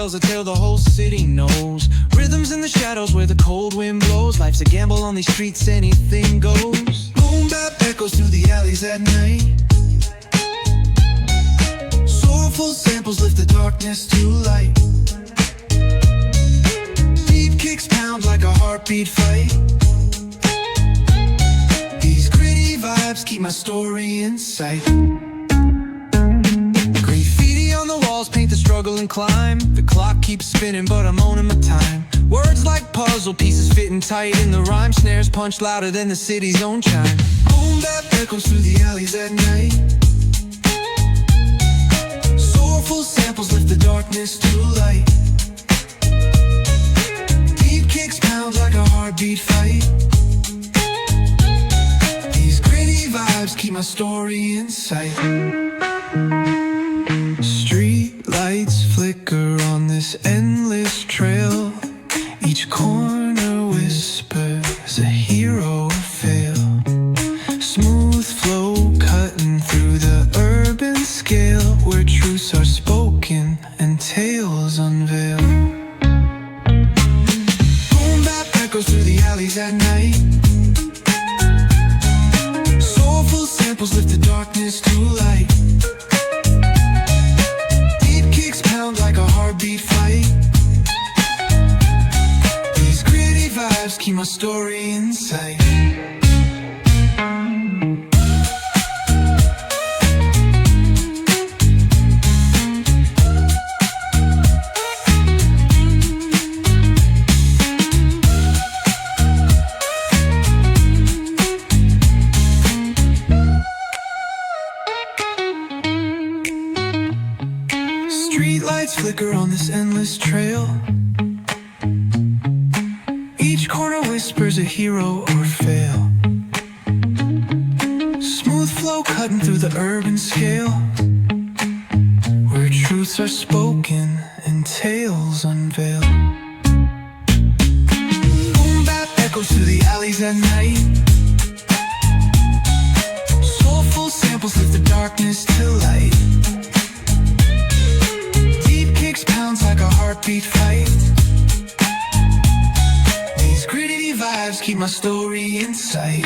tells a tale the whole city knows. Rhythms in the shadows where the cold wind blows. Life's a gamble on these streets, anything goes. Boom bap echoes through the alleys at night. Soulful samples lift the darkness to light. Beat kicks pound like a heartbeat fight. These gritty vibes keep my story in sight. Graffiti on the walls paint the struggle and climb. The clock keeps spinning but I'm owning my time. Words like puzzle pieces fitting tight in the rhyme. Snares punch louder than the city's own chime. Boom bap echoes through the alleys at night. Soulful samples lift the darkness to light. Beat kicks pound like a heartbeat fight. These gritty vibes keep my story in sight. Street lights flicker on this endless trail. Each corner whispers a hero fail. Smooth flow cutting through the urban scale, where truths are spoken and tales unveil. Boom bap echoes through the alleys at night. Soulful samples lift the darkness to light. Beat kicks pound like a heartbeat fight. These gritty vibes keep my story in sight. Street lights flicker on this endless trail. Each corner whispers a hero or fail. Smooth flow cutting through the urban scale, where truths are spoken and tales unveil. Boom bap echoes through the alleys at night. Soulful samples lift the darkness to light. Pounds like a heartbeat fight. These gritty vibes keep my story in sight.